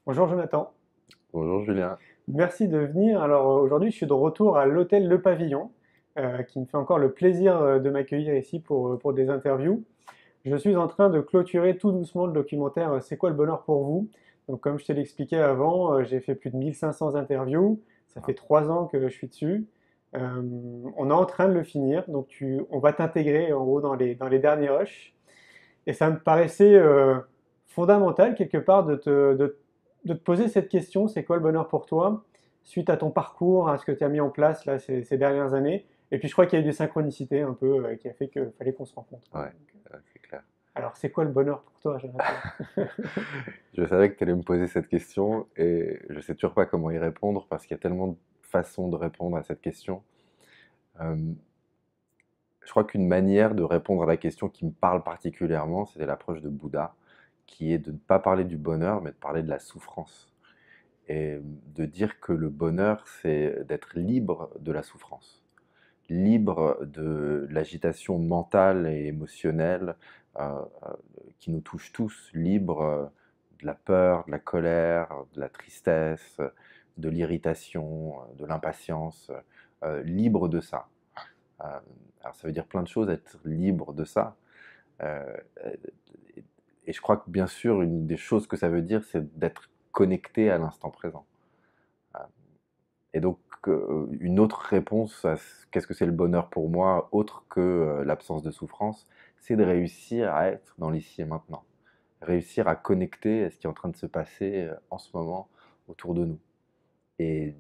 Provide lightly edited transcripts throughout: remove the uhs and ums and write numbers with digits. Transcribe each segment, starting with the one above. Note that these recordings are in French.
Bonjour Jonathan, Bonjour Julien. merci de venir. Alors aujourd'hui je suis de retour à l'hôtel Le Pavillon, qui me fait encore le plaisir de m'accueillir ici pour des interviews. Je suis en train de clôturer tout doucement le documentaire C'est quoi le bonheur pour vous? Donc comme je te l'expliquais avant, j'ai fait plus de 1500 interviews, ça fait 3 ans que je suis dessus. On est en train de le finir, donc on va t'intégrer en gros dans les derniers rushs. Et ça me paraissait fondamental quelque part de te poser cette question, c'est quoi le bonheur pour toi, suite à ton parcours, à ce que tu as mis en place là, ces dernières années. Et puis je crois qu'il y a eu des synchronicités un peu qui a fait qu'il fallait qu'on se rencontre. Ouais, c'est clair. Alors c'est quoi le bonheur pour toi, Jonathan? Je savais que tu allais me poser cette question et je sais toujours pas comment y répondre parce qu'il y a tellement de façons de répondre à cette question. Euh, je crois qu'une manière de répondre à la question qui me parle particulièrement, c'était l'approche de Bouddha, qui est de ne pas parler du bonheur, mais de parler de la souffrance. Et de dire que le bonheur, c'est d'être libre de la souffrance, libre de l'agitation mentale et émotionnelle qui nous touche tous, libre de la peur, de la colère, de la tristesse, de l'irritation, de l'impatience, libre de ça. Euh, alors ça veut dire plein de choses, être libre de ça. Euh, et je crois que bien sûr, une des choses que ça veut dire, c'est d'être connecté à l'instant présent. Euh, Et donc, une autre réponse à qu'est-ce que c'est le bonheur pour moi, autre que l'absence de souffrance, c'est de réussir à être dans l'ici et maintenant. Réussir à connecter à ce qui est en train de se passer en ce moment autour de nous. Et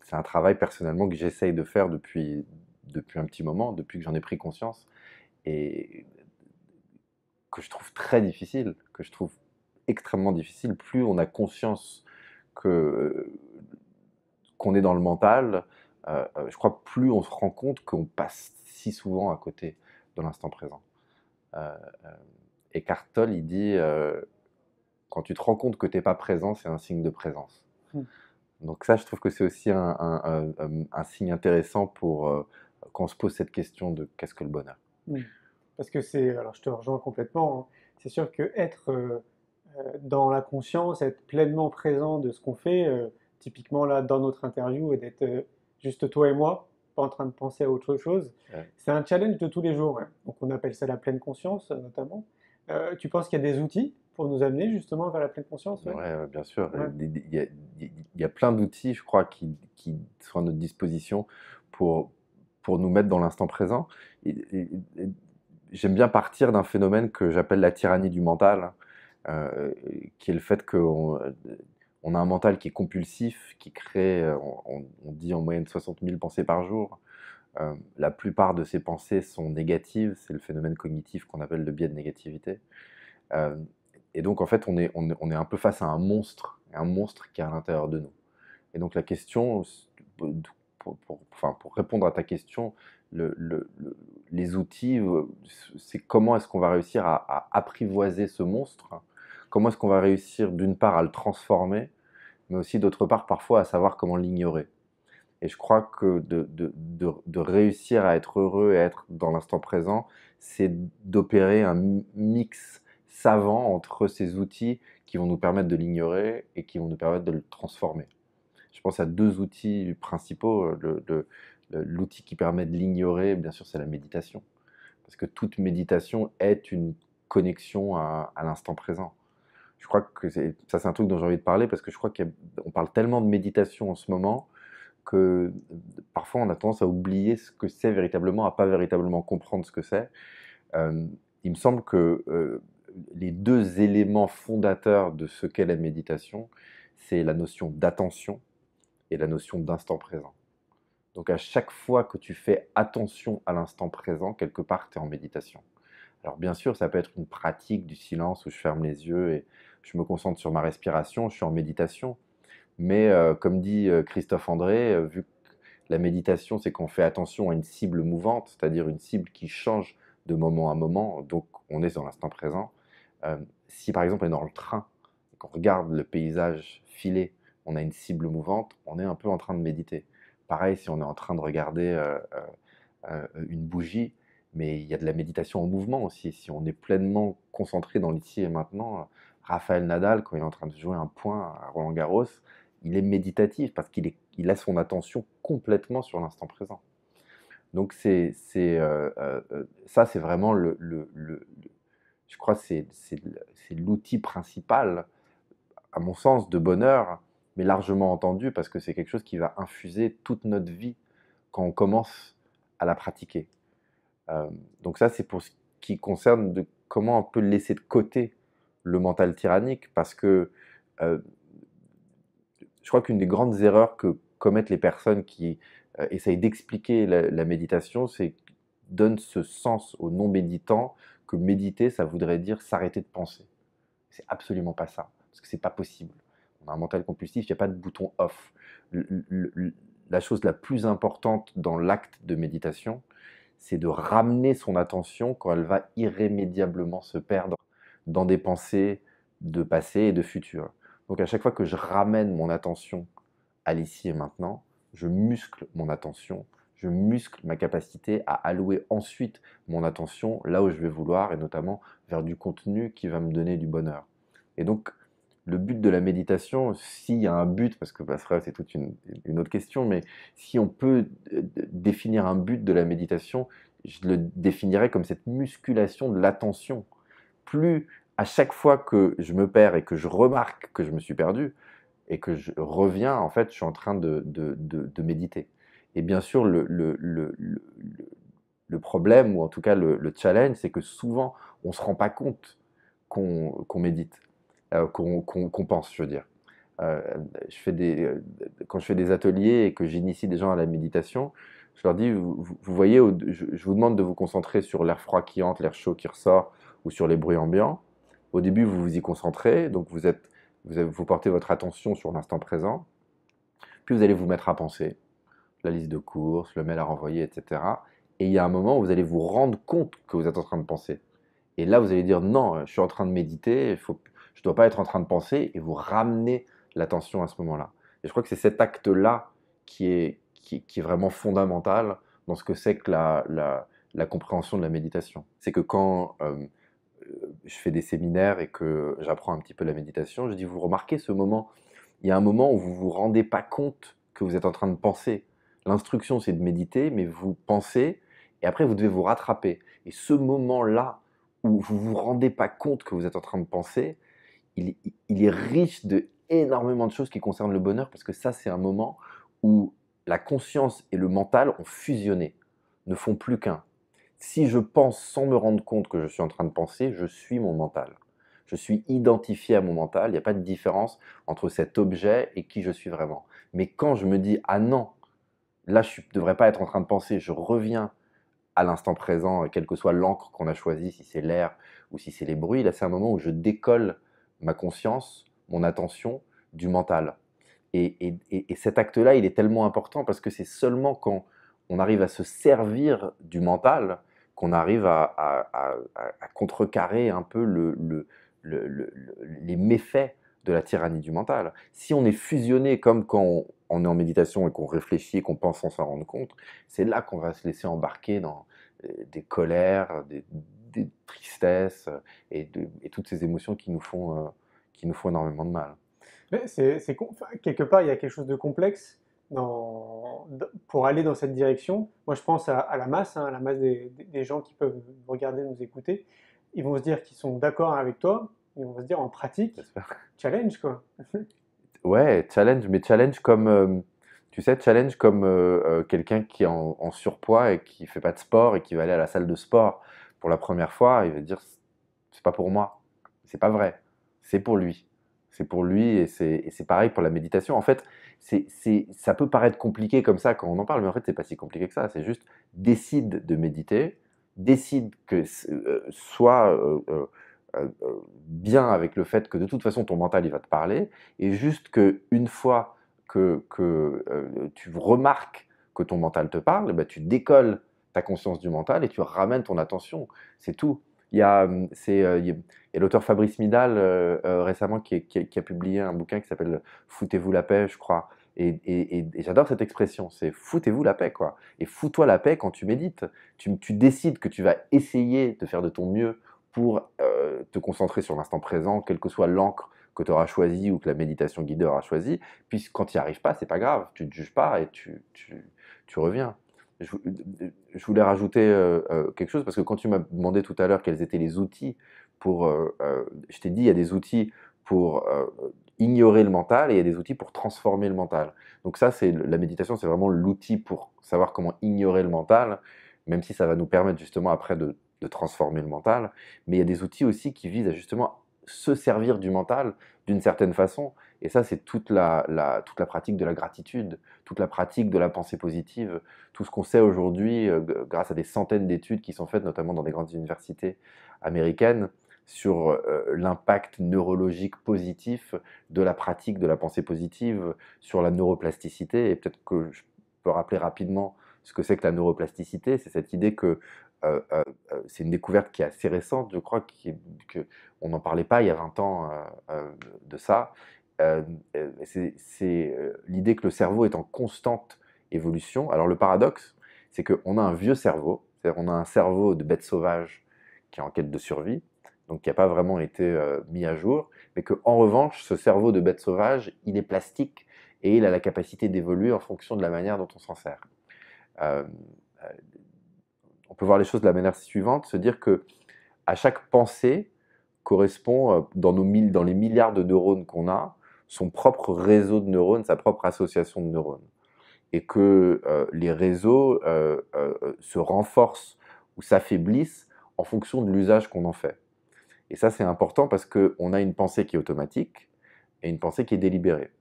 c'est un travail personnellement que j'essaye de faire depuis un petit moment, depuis que j'en ai pris conscience, et que je trouve très difficile, que je trouve extrêmement difficile. Plus on a conscience que qu'on est dans le mental, je crois que plus on se rend compte qu'on passe si souvent à côté de l'instant présent. Euh, euh, Eckhart Tolle, il dit quand tu te rends compte que tu n'es pas présent, c'est un signe de présence. Hmm. Donc ça, je trouve que c'est aussi un signe intéressant pour qu'on se pose cette question de qu'est-ce que le bonheur. Hmm. Parce que alors je te rejoins complètement, hein. C'est sûr que être dans la conscience, être pleinement présent de ce qu'on fait, typiquement là dans notre interview, et d'être juste toi et moi, pas en train de penser à autre chose, Ouais, c'est un challenge de tous les jours, hein. Donc on appelle ça la pleine conscience notamment. Tu penses qu'il y a des outils pour nous amener justement vers la pleine conscience, ouais? ouais, bien sûr. Ouais. Il y a plein d'outils, je crois, qui sont à notre disposition pour, pour nous mettre dans l'instant présent. Et j'aime bien partir d'un phénomène que j'appelle la tyrannie du mental, qui est le fait qu'on on a un mental qui est compulsif, qui crée, on dit en moyenne 60 000 pensées par jour. La plupart de ces pensées sont négatives, c'est le phénomène cognitif qu'on appelle le biais de négativité. Euh, et donc en fait, on est un peu face à un monstre qui est à l'intérieur de nous. Et donc la question, pour répondre à ta question, les outils, c'est comment est-ce qu'on va réussir à apprivoiser ce monstre, comment est-ce qu'on va réussir d'une part à le transformer, mais aussi d'autre part parfois à savoir comment l'ignorer. Et je crois que de réussir à être heureux et à être dans l'instant présent, c'est d'opérer un mix savant entre ces outils qui vont nous permettre de l'ignorer et qui vont nous permettre de le transformer. Je pense à deux outils principaux. L'outil qui permet de l'ignorer, bien sûr, c'est la méditation. Parce que toute méditation est une connexion à l'instant présent. Je crois que ça, c'est un truc dont j'ai envie de parler parce que je crois qu'on parle tellement de méditation en ce moment que parfois on a tendance à oublier ce que c'est véritablement, à pas véritablement comprendre ce que c'est. Euh, il me semble que les deux éléments fondateurs de ce qu'est la méditation, c'est la notion d'attention et la notion d'instant présent. Donc à chaque fois que tu fais attention à l'instant présent, quelque part, tu es en méditation. Alors bien sûr, ça peut être une pratique du silence où je ferme les yeux et je me concentre sur ma respiration, je suis en méditation. Mais comme dit Christophe André, vu que la méditation, c'est qu'on fait attention à une cible mouvante, c'est-à-dire une cible qui change de moment à moment, donc on est dans l'instant présent. Euh, Si par exemple on est dans le train, et qu'on regarde le paysage filer, on a une cible mouvante, on est un peu en train de méditer. Pareil si on est en train de regarder une bougie, mais il y a de la méditation en mouvement aussi. Si on est pleinement concentré dans l'ici et maintenant, Raphaël Nadal, quand il est en train de jouer un point à Roland-Garros, il est méditatif parce il a son attention complètement sur l'instant présent. Donc ça, c'est vraiment je crois, c'est l'outil principal, à mon sens, de bonheur, mais largement entendu parce que c'est quelque chose qui va infuser toute notre vie quand on commence à la pratiquer. Donc ça, c'est pour ce qui concerne de comment on peut laisser de côté le mental tyrannique, parce que je crois qu'une des grandes erreurs que commettent les personnes qui essayent d'expliquer la méditation, c'est qu'ils donnent ce sens au non-méditant que méditer, ça voudrait dire s'arrêter de penser. C'est absolument pas ça, parce que c'est pas possible. On a un mental compulsif, il n'y a pas de bouton off. La chose la plus importante dans l'acte de méditation, c'est de ramener son attention quand elle va irrémédiablement se perdre dans des pensées de passé et de futur. Donc à chaque fois que je ramène mon attention à l'ici et maintenant, je muscle mon attention, je muscle ma capacité à allouer ensuite mon attention là où je vais vouloir, et notamment vers du contenu qui va me donner du bonheur. Et donc, le but de la méditation, s'il y a un but, parce que c'est toute une autre question, mais si on peut définir un but de la méditation, je le définirais comme cette musculation de l'attention. Plus à chaque fois que je me perds et que je remarque que je me suis perdu, et que je reviens, en fait, je suis en train de méditer. Et bien sûr, le problème, ou en tout cas le challenge, c'est que souvent, on ne se rend pas compte qu'on médite, qu'on pense, je veux dire. Euh, quand je fais des ateliers et que j'initie des gens à la méditation, je leur dis, vous voyez, je vous demande de vous concentrer sur l'air froid qui entre, l'air chaud qui ressort, ou sur les bruits ambiants. Au début, vous vous y concentrez, donc vous portez votre attention sur l'instant présent, puis vous allez vous mettre à penser, la liste de courses, le mail à renvoyer, etc. Et il y a un moment où vous allez vous rendre compte que vous êtes en train de penser. Et là, vous allez dire, non, je suis en train de méditer, je ne dois pas être en train de penser, et vous ramenez l'attention à ce moment-là. Et je crois que c'est cet acte-là qui est vraiment fondamental dans ce que c'est que la compréhension de la méditation. C'est que quand je fais des séminaires et que j'apprends un petit peu la méditation, je dis, vous remarquez ce moment, il y a un moment où vous ne vous rendez pas compte que vous êtes en train de penser. L'instruction, c'est de méditer, mais vous pensez, et après, vous devez vous rattraper. Et ce moment-là, où vous ne vous rendez pas compte que vous êtes en train de penser, il est riche de énormément de choses qui concernent le bonheur, parce que ça, c'est un moment où la conscience et le mental ont fusionné, ne font plus qu'un. Si je pense sans me rendre compte que je suis en train de penser, je suis mon mental. Je suis identifié à mon mental, il n'y a pas de différence entre cet objet et qui je suis vraiment. Mais quand je me dis, ah non, là je ne devrais pas être en train de penser, je reviens à l'instant présent, quelle que soit l'encre qu'on a choisie, si c'est l'air ou si c'est les bruits, là c'est un moment où je décolle ma conscience, mon attention du mental. Et cet acte-là, il est tellement important parce que c'est seulement quand on arrive à se servir du mental qu'on arrive à contrecarrer un peu les méfaits de la tyrannie du mental. Si on est fusionné comme quand on est en méditation et qu'on réfléchit et qu'on pense sans s'en rendre compte, c'est là qu'on va se laisser embarquer dans des colères, des tristesses et toutes ces émotions qui nous font énormément de mal. Mais enfin, quelque part, il y a quelque chose de complexe pour aller dans cette direction. Moi, je pense à la masse, hein, à la masse des gens qui peuvent nous regarder, nous écouter. Ils vont se dire qu'ils sont d'accord avec toi. Ils vont se dire en pratique, J'espère. challenge quoi. Ouais, challenge, mais challenge comme, tu sais, challenge comme quelqu'un qui est en surpoids et qui fait pas de sport et qui va aller à la salle de sport pour la première fois, il va dire, c'est pas pour moi, c'est pas vrai, c'est pour lui. C'est pour lui et c'est pareil pour la méditation. En fait, ça peut paraître compliqué comme ça quand on en parle, mais en fait, c'est pas si compliqué que ça. C'est juste, décide de méditer, décide que soit bien avec le fait que de toute façon ton mental il va te parler, et juste que une fois que tu remarques que ton mental te parle, bah, tu décolles ta conscience du mental et tu ramènes ton attention. C'est tout. Il y a l'auteur Fabrice Midal récemment qui a publié un bouquin qui s'appelle Foutez-vous la paix, je crois. Et j'adore cette expression, c'est foutez-vous la paix, quoi. Et fous-toi la paix quand tu médites. Tu décides que tu vas essayer de faire de ton mieux pour te concentrer sur l'instant présent, quel que soit l'encre que tu auras choisi ou que la méditation guidée aura choisi. Puis quand tu n'y arrives pas, c'est pas grave, tu ne te juges pas et tu reviens. Je voulais rajouter quelque chose parce que quand tu m'as demandé tout à l'heure quels étaient les outils pour. Je t'ai dit, il y a des outils pour ignorer le mental et il y a des outils pour transformer le mental. Donc, ça, la méditation, c'est vraiment l'outil pour savoir comment ignorer le mental, même si ça va nous permettre justement après de transformer le mental. Mais il y a des outils aussi qui visent à justement se servir du mental d'une certaine façon. Et ça, c'est toute la pratique de la gratitude, toute la pratique de la pensée positive, tout ce qu'on sait aujourd'hui grâce à des centaines d'études qui sont faites, notamment dans des grandes universités américaines, sur l'impact neurologique positif de la pratique de la pensée positive sur la neuroplasticité. Et peut-être que je peux rappeler rapidement ce que c'est que la neuroplasticité. C'est cette idée que c'est une découverte qui est assez récente, je crois, qu'on n'en parlait pas il y a 20 ans de ça. C'est l'idée que le cerveau est en constante évolution. Alors le paradoxe, c'est qu'on a un vieux cerveau, c'est-à-dire qu'on a un cerveau de bête sauvage qui est en quête de survie, donc qui n'a pas vraiment été mis à jour, mais qu'en revanche, ce cerveau de bête sauvage, il est plastique et il a la capacité d'évoluer en fonction de la manière dont on s'en sert. Euh, euh, on peut voir les choses de la manière suivante, se dire que à chaque pensée correspond, dans les milliards de neurones qu'on a, son propre réseau de neurones, sa propre association de neurones. Et que les réseaux se renforcent ou s'affaiblissent en fonction de l'usage qu'on en fait. Et ça, c'est important parce qu'on a une pensée qui est automatique et une pensée qui est délibérée.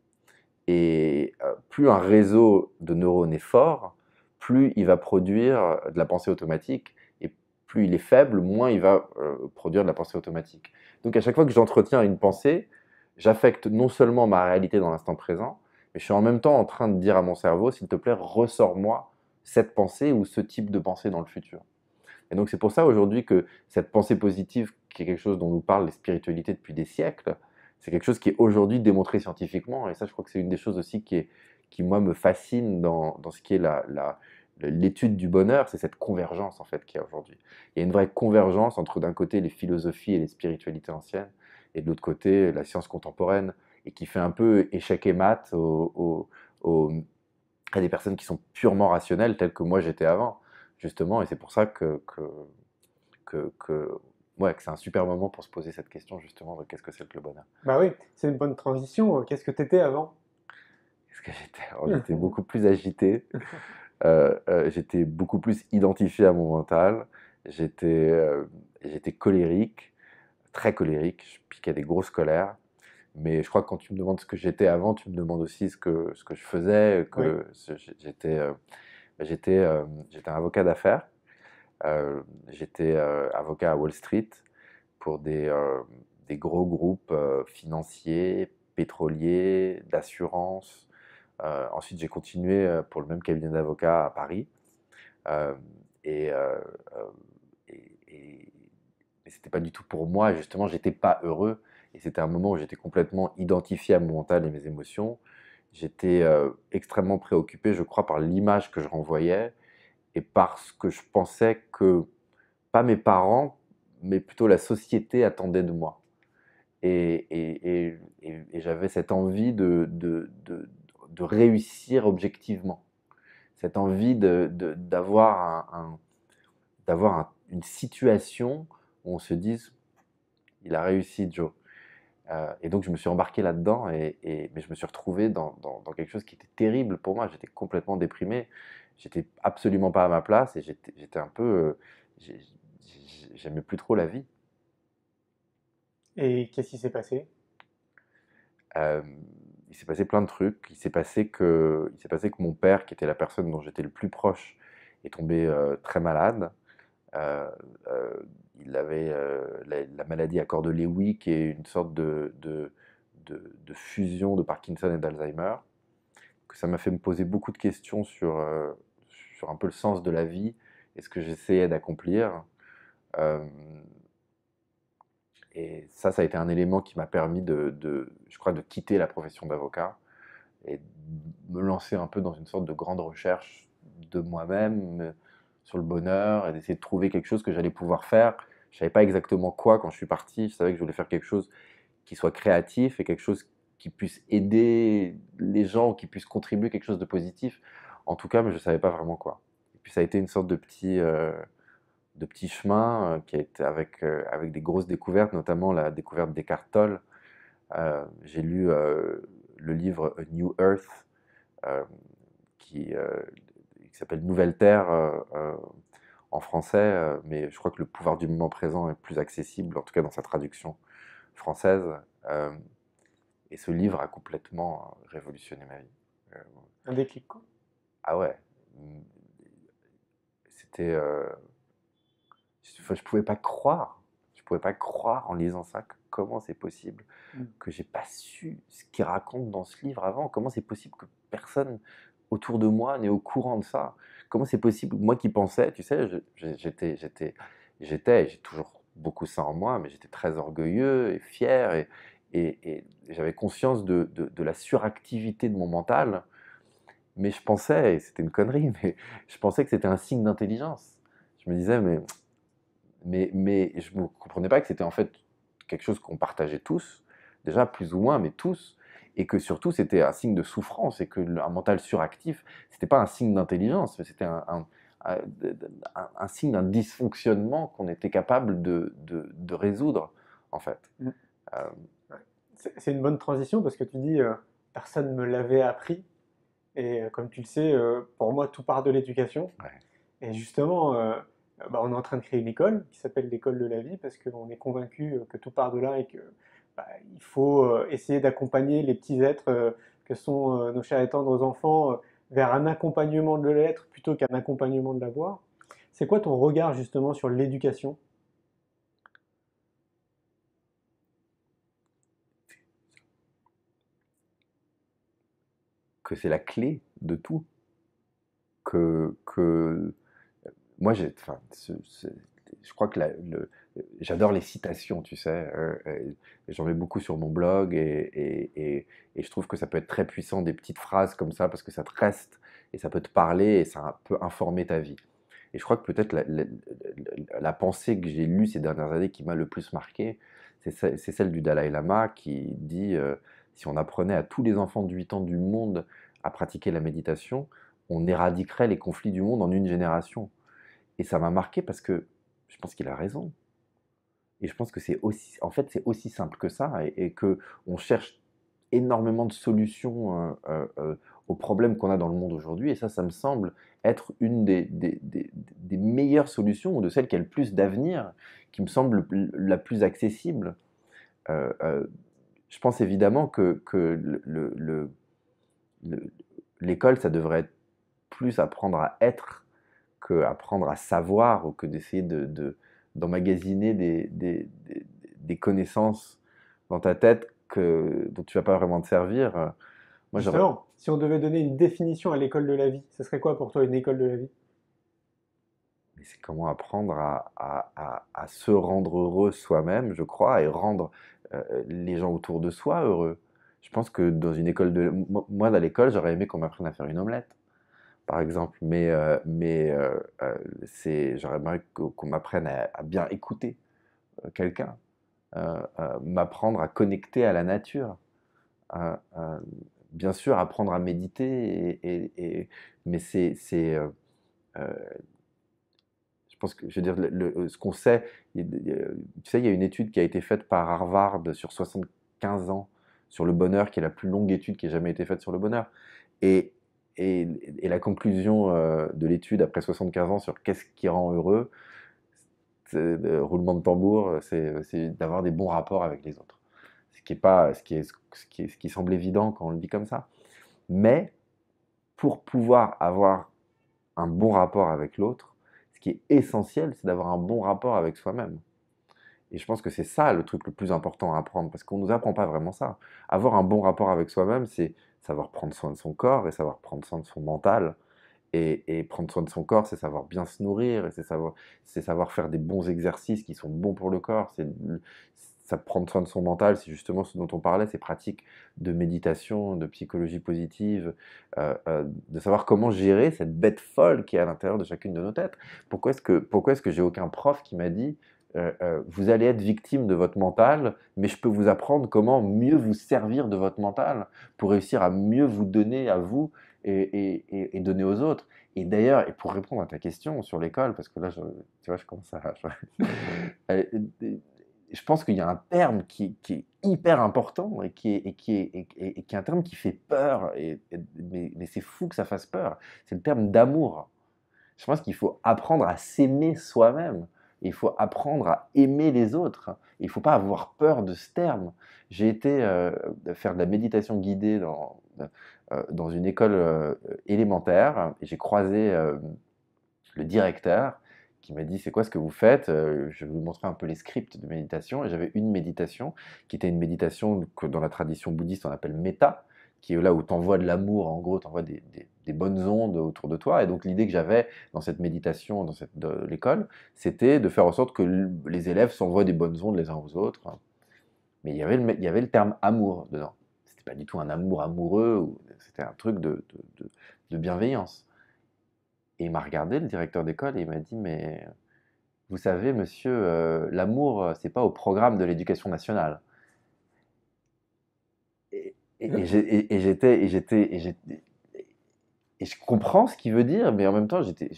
Et plus un réseau de neurones est fort, plus il va produire de la pensée automatique, et plus il est faible, moins il va produire de la pensée automatique. Donc à chaque fois que j'entretiens une pensée, j'affecte non seulement ma réalité dans l'instant présent, mais je suis en même temps en train de dire à mon cerveau, s'il te plaît, ressors-moi cette pensée ou ce type de pensée dans le futur. Et donc c'est pour ça aujourd'hui que cette pensée positive, qui est quelque chose dont nous parlent les spiritualités depuis des siècles, c'est quelque chose qui est aujourd'hui démontré scientifiquement. Et ça, je crois que c'est une des choses aussi qui moi, me fascine dans ce qui est l'étude du bonheur, c'est cette convergence en fait qu'il y a aujourd'hui. Il y a une vraie convergence entre d'un côté les philosophies et les spiritualités anciennes, et de l'autre côté la science contemporaine, et qui fait un peu échec et mat à des personnes qui sont purement rationnelles, telles que moi j'étais avant, justement. Et c'est pour ça que c'est un super moment pour se poser cette question, justement, de qu'est-ce que c'est que le bonheur. Bah oui, c'est une bonne transition. Qu'est-ce que tu étais avant? Qu'est-ce que j'étais? Alors, j'étais beaucoup plus agité, j'étais beaucoup plus identifié à mon mental, j'étais colérique, très colérique, je piquais des grosses colères. Mais je crois que quand tu me demandes ce que j'étais avant, tu me demandes aussi ce que je faisais, Oui. J'étais un avocat d'affaires. J'étais avocat à Wall Street pour des gros groupes financiers, pétroliers, d'assurance. Ensuite, j'ai continué pour le même cabinet d'avocats à Paris. Euh, et, euh, euh, et c'était pas du tout pour moi. Justement, j'étais pas heureux. Et c'était un moment où j'étais complètement identifié à mon mental et mes émotions. J'étais extrêmement préoccupé, je crois, par l'image que je renvoyais et parce que je pensais que, pas mes parents, mais plutôt la société attendait de moi. Et j'avais cette envie de réussir objectivement, cette envie d'avoir une situation où on se dise, il a réussi Joe. Et donc je me suis embarqué là-dedans, mais je me suis retrouvé dans quelque chose qui était terrible pour moi. J'étais complètement déprimé, j'étais absolument pas à ma place et j'étais un peu, j'aimais plus trop la vie. Et qu'est-ce qui s'est passé? Euh, il s'est passé plein de trucs. Il s'est passé que mon père, qui était la personne dont j'étais le plus proche, est tombé très malade. Euh, euh, il avait la maladie à corps de Lewy, qui est une sorte de fusion de Parkinson et d'Alzheimer. Que ça m'a fait me poser beaucoup de questions sur un peu le sens de la vie et ce que j'essayais d'accomplir. Euh, et ça a été un élément qui m'a permis je crois, de quitter la profession d'avocat et me lancer un peu dans une sorte de grande recherche de moi-même sur le bonheur et d'essayer de trouver quelque chose que j'allais pouvoir faire Je savais pas exactement quoi quand je suis parti. Je savais que je voulais faire quelque chose qui soit créatif et quelque chose qui puisse aider les gens, qui puisse contribuer quelque chose de positif. En tout cas, mais je savais pas vraiment quoi. Et puis ça a été une sorte de petit chemin qui a été avec des grosses découvertes, notamment la découverte d'Eckhart Tolle. J'ai lu le livre A New Earth, euh, qui, euh, qui s'appelle Nouvelle Terre en français, mais je crois que le pouvoir du moment présent est plus accessible, en tout cas dans sa traduction française. Euh, et ce livre a complètement révolutionné ma vie. Euh, Un déclic, quoi. ah ouais, c'était, je pouvais pas croire, je pouvais pas croire en lisant ça, comment c'est possible Mm. que j'ai pas su ce qu'il raconte dans ce livre avant. Comment c'est possible que personne autour de moi n'est au courant de ça? Comment c'est possible, moi qui pensais, tu sais, et j'ai toujours beaucoup ça en moi, mais j'étais très orgueilleux et fier et j'avais conscience de la suractivité de mon mental, mais je pensais, et c'était une connerie, mais je pensais que c'était un signe d'intelligence. Je me disais, mais je ne comprenais pas que c'était en fait quelque chose qu'on partageait tous, déjà plus ou moins, mais tous, et que surtout c'était un signe de souffrance, et que un mental suractif, c'était pas un signe d'intelligence, mais c'était un signe d'un dysfonctionnement qu'on était capable de résoudre, en fait. Mm. Euh, Ouais. C'est une bonne transition parce que tu dis personne ne me l'avait appris. Et comme tu le sais, pour moi, tout part de l'éducation. ouais. Et justement, bah, on est en train de créer une école qui s'appelle l'école de la vie parce qu'on est convaincu que tout part de là et que bah, il faut essayer d'accompagner les petits êtres que sont nos chers et tendres enfants vers un accompagnement de l'être plutôt qu'un accompagnement de l'avoir. C'est quoi ton regard justement sur l'éducation? Que c'est la clé de tout, que moi, enfin, je crois que j'adore les citations, tu sais. J'en mets beaucoup sur mon blog et je trouve que ça peut être très puissant, des petites phrases comme ça, parce que ça te reste et ça peut te parler et ça peut informer ta vie. Et je crois que peut-être la pensée que j'ai lue ces dernières années qui m'a le plus marqué, c'est celle du Dalai Lama qui dit si on apprenait à tous les enfants de 8 ans du monde à pratiquer la méditation, on éradiquerait les conflits du monde en une génération. Et ça m'a marqué parce que je pense qu'il a raison. Et je pense que c'est aussi, en fait, c'est aussi simple que ça et que on cherche énormément de solutions aux problèmes qu'on a dans le monde aujourd'hui. Et ça me semble être une des meilleures solutions ou de celles qui a le plus d'avenir, qui me semble la plus accessible. Euh, euh, je pense évidemment que le- l'école, ça devrait être plus apprendre à être qu'apprendre à savoir ou que d'essayer d'emmagasiner des connaissances dans ta tête dont tu vas pas vraiment te servir. Moi, j'aurais, Justement, si on devait donner une définition à l'école de la vie, ce serait quoi pour toi une école de la vie? mais c'est comment apprendre à se rendre heureux soi-même, je crois, et rendre les gens autour de soi heureux. Je pense que dans une école moi, dans l'école, j'aurais aimé qu'on m'apprenne à faire une omelette, par exemple, j'aurais aimé qu'on m'apprenne à bien écouter quelqu'un, m'apprendre à connecter à la nature, euh, euh, bien sûr apprendre à méditer, mais euh, je pense que, je veux dire, ce qu'on sait, tu sais, il y a une étude qui a été faite par Harvard sur 75 ans sur le bonheur, qui est la plus longue étude qui ait jamais été faite sur le bonheur. Et, et la conclusion de l'étude après 75 ans sur qu'est-ce qui rend heureux, roulement de tambour, c'est d'avoir des bons rapports avec les autres. Ce qui est pas, ce qui semble évident quand on le dit comme ça. Mais pour pouvoir avoir un bon rapport avec l'autre, ce qui est essentiel, c'est d'avoir un bon rapport avec soi-même. Et je pense que c'est ça le truc le plus important à apprendre, parce qu'on ne nous apprend pas vraiment ça. Avoir un bon rapport avec soi-même, c'est savoir prendre soin de son corps et savoir prendre soin de son mental. Et prendre soin de son corps, c'est savoir bien se nourrir, et c'est savoir faire des bons exercices qui sont bons pour le corps. Ça prendre soin de son mental, c'est justement ce dont on parlait, ces pratiques de méditation, de psychologie positive, de savoir comment gérer cette bête folle qui est à l'intérieur de chacune de nos têtes. Pourquoi est-ce que j'ai aucun prof qui m'a dit vous allez être victime de votre mental, mais je peux vous apprendre comment mieux vous servir de votre mental pour réussir à mieux vous donner à vous et donner aux autres. Et d'ailleurs, et pour répondre à ta question sur l'école, parce que là, tu vois, je commence à... Euh, je pense qu'il y a un terme qui est hyper important et qui est un terme qui fait peur, mais c'est fou que ça fasse peur. C'est le terme d'amour. Je pense qu'il faut apprendre à s'aimer soi-même. Il faut apprendre à aimer les autres. Il ne faut pas avoir peur de ce terme. J'ai été faire de la méditation guidée dans une école élémentaire et j'ai croisé le directeur qui m'a dit: «C'est quoi ce que vous faites?» Je vais vous montrer un peu les scripts de méditation et j'avais une méditation qui était une méditation que dans la tradition bouddhiste on appelle méta, qui est là où tu envoies de l'amour, en gros tu envoies des bonnes ondes autour de toi. Et donc l'idée que j'avais dans cette méditation, de l'école, c'était de faire en sorte que les élèves s'envoient des bonnes ondes les uns aux autres. Mais il y avait le terme amour dedans. C'était pas du tout un amour amoureux, c'était un truc de bienveillance. Et il m'a regardé, le directeur d'école, et il m'a dit: «Mais vous savez, monsieur, l'amour, c'est pas au programme de l'éducation nationale.» Et je comprends ce qu'il veut dire, mais en même temps, c'était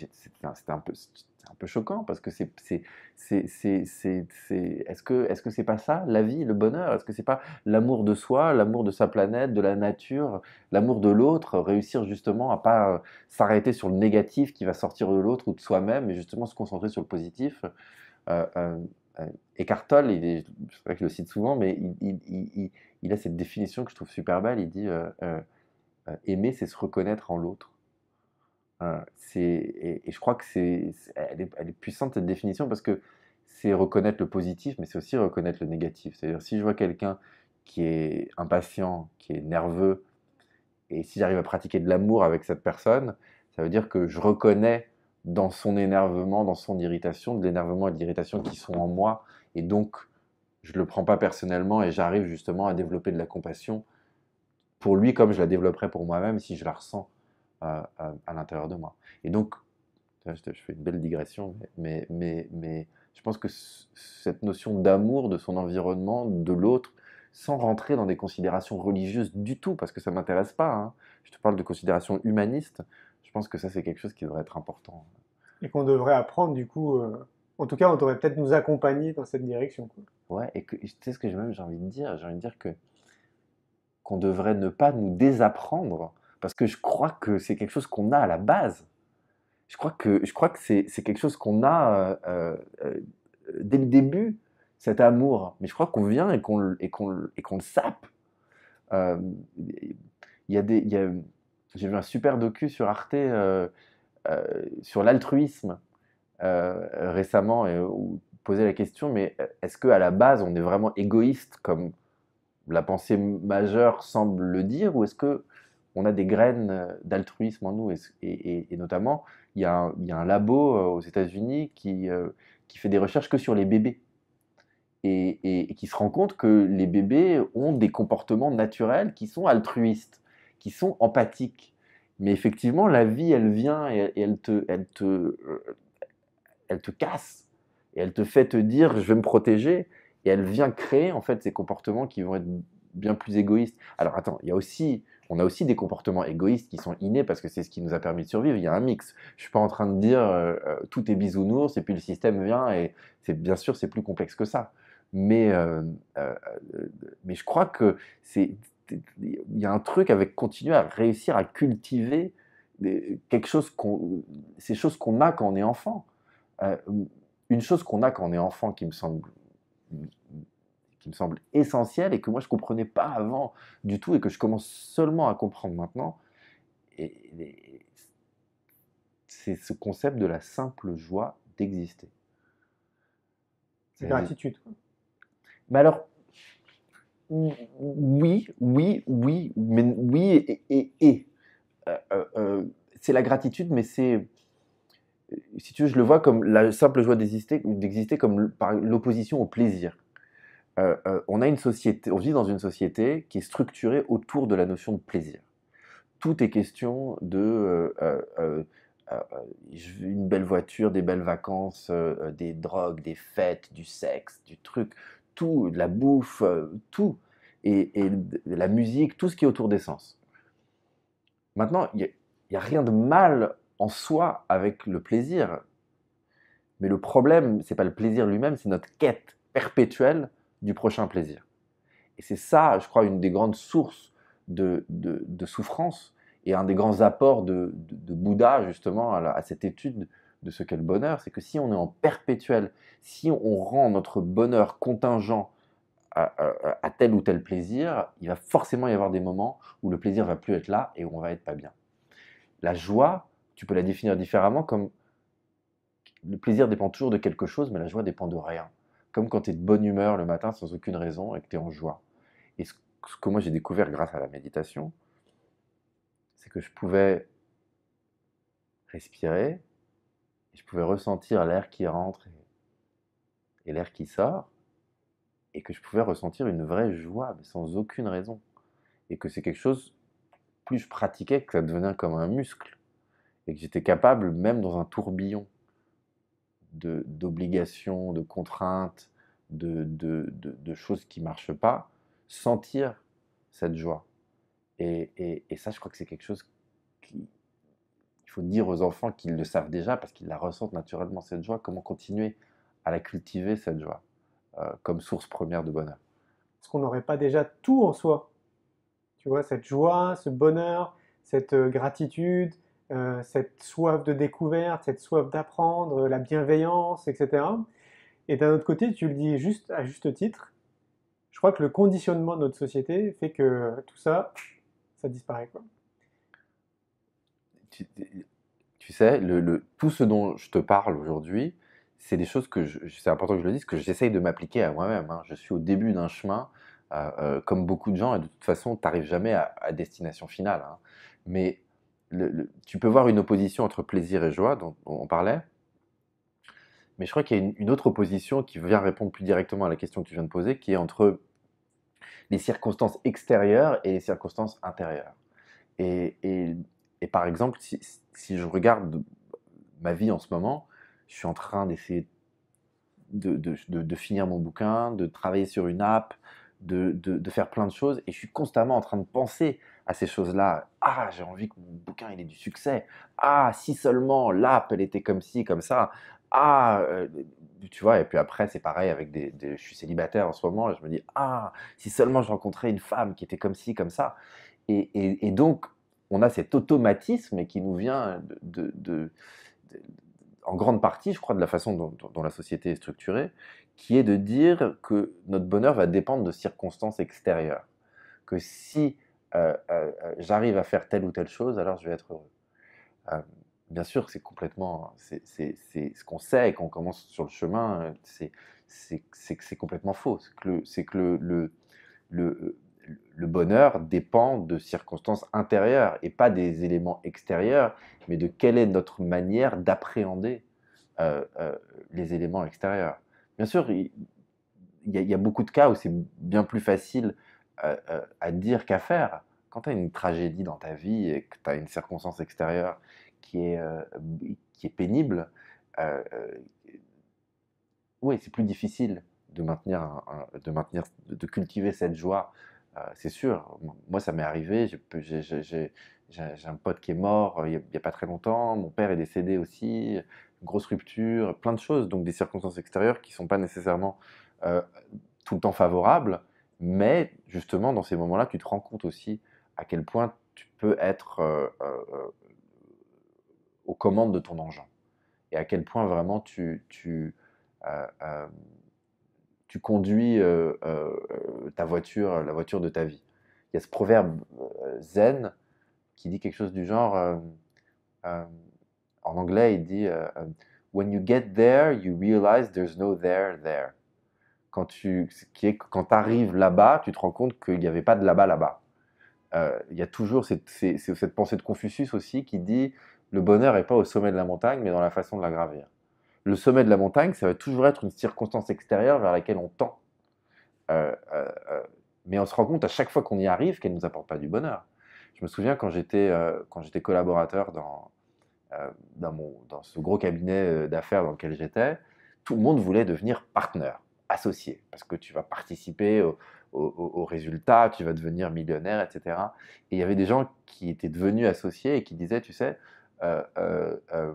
un peu choquant parce que est-ce que c'est pas ça, la vie, le bonheur? Est-ce que c'est pas l'amour de soi, l'amour de sa planète, de la nature, l'amour de l'autre, réussir justement à pas s'arrêter sur le négatif qui va sortir de l'autre ou de soi-même, mais justement se concentrer sur le positif? Euh, euh, Eckhart Tolle, c'est vrai que je le cite souvent, mais il a cette définition que je trouve super belle. Il dit aimer, c'est se reconnaître en l'autre. Et je crois que elle est puissante cette définition parce que c'est reconnaître le positif, mais c'est aussi reconnaître le négatif. C'est-à-dire, si je vois quelqu'un qui est impatient, qui est nerveux, et si j'arrive à pratiquer de l'amour avec cette personne, ça veut dire que je reconnais dans son énervement, dans son irritation, de l'énervement et de l'irritation qui sont en moi, et donc je ne le prends pas personnellement et j'arrive justement à développer de la compassion pour lui comme je la développerais pour moi-même si je la ressens à l'intérieur de moi. Et donc, je fais une belle digression, mais je pense que cette notion d'amour de son environnement, de l'autre, sans rentrer dans des considérations religieuses du tout, parce que ça ne m'intéresse pas, hein. Je te parle de considérations humanistes, je pense que ça c'est quelque chose qui devrait être important. Et qu'on devrait apprendre du coup, en tout cas on devrait peut-être nous accompagner dans cette direction, quoi. Ouais, et tu sais ce que j'ai envie de dire? J'ai envie de dire qu'on devrait ne pas nous désapprendre, parce que je crois que c'est quelque chose qu'on a à la base. Je crois que c'est quelque chose qu'on a dès le début, cet amour. Mais je crois qu'on vient et qu'on le sape. Euh, il y a des, il y a- J'ai vu un super docu sur Arte sur l'altruisme récemment où posait la question, mais est-ce qu'à la base on est vraiment égoïste comme la pensée majeure semble le dire, ou est-ce que on a des graines d'altruisme en nous? Et notamment, il y a un labo aux États-Unis qui fait des recherches que sur les bébés et qui se rend compte que les bébés ont des comportements naturels qui sont altruistes, qui sont empathiques. Mais effectivement, la vie, elle vient et elle te casse et elle te fait te dire je vais me protéger, et elle vient créer en fait ces comportements qui vont être bien plus égoïstes. Alors attends, on a aussi des comportements égoïstes qui sont innés parce que c'est ce qui nous a permis de survivre. Il y a un mix. Je suis pas en train de dire tout est bisounours et puis le système vient, et bien sûr c'est plus complexe que ça. Mais euh, mais je crois que il y a un truc avec continuer à réussir à cultiver quelque chose ces choses qu'on a quand on est enfant. Euh, une chose qu'on a quand on est enfant qui me semble essentielle et que moi je ne comprenais pas avant du tout et que je commence seulement à comprendre maintenant, c'est ce concept de la simple joie d'exister. La C'est-à-dire- gratitude, quoi. Mais alors, oui, oui, oui, mais oui et. C'est la gratitude, mais si tu veux, je le vois comme la simple joie d'exister comme par l'opposition au plaisir. On a une société, on vit dans une société qui est structurée autour de la notion de plaisir. Tout est question de je veux une belle voiture, des belles vacances, des drogues, des fêtes, du sexe, du truc, tout, de la bouffe, tout. Et de la musique, tout ce qui est autour des sens. Maintenant, il y a rien de mal en soi avec le plaisir. Mais le problème, c'est pas le plaisir lui-même, c'est notre quête perpétuelle du prochain plaisir. Et c'est ça, je crois, une des grandes sources de souffrance et un des grands apports de Bouddha, justement, à cette étude de ce qu'est le bonheur, c'est que si on est en perpétuel, si on rend notre bonheur contingent à tel ou tel plaisir, il va forcément y avoir des moments où le plaisir va plus être là et où on va être pas bien. La joie, tu peux la définir différemment comme le plaisir dépend toujours de quelque chose, mais la joie dépend de rien. Comme quand tu es de bonne humeur le matin sans aucune raison et que tu es en joie. Et ce que moi j'ai découvert grâce à la méditation, c'est que je pouvais respirer, et je pouvais ressentir l'air qui rentre et l'air qui sort, et que je pouvais ressentir une vraie joie, mais sans aucune raison. Et que c'est quelque chose, plus je pratiquais, que ça devenait comme un muscle, et que j'étais capable, même dans un tourbillon d'obligations, de contraintes, de choses qui ne marchent pas, sentir cette joie. Et ça, je crois que c'est quelque chose qu'il faut dire aux enfants qu'ils le savent déjà parce qu'ils la ressentent naturellement, cette joie. Comment continuer à la cultiver, cette joie, comme source première de bonheur. Est-ce qu'on n'aurait pas déjà tout en soi? Tu vois, cette joie, ce bonheur, cette gratitude, cette soif de découverte, cette soif d'apprendre, la bienveillance, etc. Et d'un autre côté, tu le dis juste à juste titre, je crois que le conditionnement de notre société fait que tout ça, ça disparaît, quoi. Tu, tu sais, tout ce dont je te parle aujourd'hui, c'est des choses que, c'est important que je le dise, que j'essaye de m'appliquer à moi-même, hein. Je suis au début d'un chemin, comme beaucoup de gens, et de toute façon, tu n'arrives jamais à destination finale, hein. Mais tu peux voir une opposition entre plaisir et joie, dont on parlait, mais je crois qu'il y a une autre opposition qui vient répondre plus directement à la question que tu viens de poser, qui est entre les circonstances extérieures et les circonstances intérieures. Et, et- et par exemple, si je regarde ma vie en ce moment, je suis en train d'essayer de finir mon bouquin, de travailler sur une app, de faire plein de choses, et je suis constamment en train de penser à ces choses-là. Ah, j'ai envie que mon bouquin il ait du succès. Ah, si seulement l'app elle était comme ci, comme ça. Ah, tu vois, et puis après c'est pareil avec je suis célibataire en ce moment, et je me dis, ah, si seulement je rencontrais une femme qui était comme ci, comme ça. Et donc, on a cet automatisme qui nous vient de- en grande partie, je crois, de la façon dont la société est structurée, qui est de dire que notre bonheur va dépendre de circonstances extérieures. Que si j'arrive à faire telle ou telle chose, alors je vais être heureux. Euh, Bien sûr, c'est complètement, c'est ce qu'on sait quand on commence sur le chemin, c'est complètement faux. Le, le bonheur dépend de circonstances intérieures et pas des éléments extérieurs, mais de quelle est notre manière d'appréhender euh, euh, les éléments extérieurs. Bien sûr, il y a beaucoup de cas où c'est bien plus facile à dire qu'à faire. Quand tu as une tragédie dans ta vie et que tu as une circonstance extérieure qui est, euh, qui est pénible, euh, euh, oui, c'est plus difficile de cultiver cette joie, c'est sûr. Moi, ça m'est arrivé. J'ai un pote qui est mort il y a pas très longtemps. Mon père est décédé aussi. Une grosse rupture, plein de choses. Donc des circonstances extérieures qui ne sont pas nécessairement euh, tout le temps favorables. Mais justement, dans ces moments-là, tu te rends compte aussi à quel point tu peux être aux commandes de ton engin. Et à quel point vraiment euh, euh, tu conduis ta voiture, la voiture de ta vie. Il y a ce proverbe zen qui dit quelque chose du genre, euh, en anglais, il dit When you get there, you realize there's no there there. Quand tu arrives là-bas, tu te rends compte qu'il n'y avait pas de là-bas là-bas. Il y a toujours cette pensée de Confucius aussi qui dit le bonheur n'est pas au sommet de la montagne, mais dans la façon de la gravir. Le sommet de la montagne, ça va toujours être une circonstance extérieure vers laquelle on tend. Euh, euh, euh, mais on se rend compte à chaque fois qu'on y arrive qu'elle ne nous apporte pas du bonheur. Je me souviens quand j'étais collaborateur dans ce gros cabinet d'affaires dans lequel j'étais, tout le monde voulait devenir partenaire, associé, parce que tu vas participer aux résultats, tu vas devenir millionnaire, etc. Et il y avait des gens qui étaient devenus associés et qui disaient, tu sais, euh, euh, euh,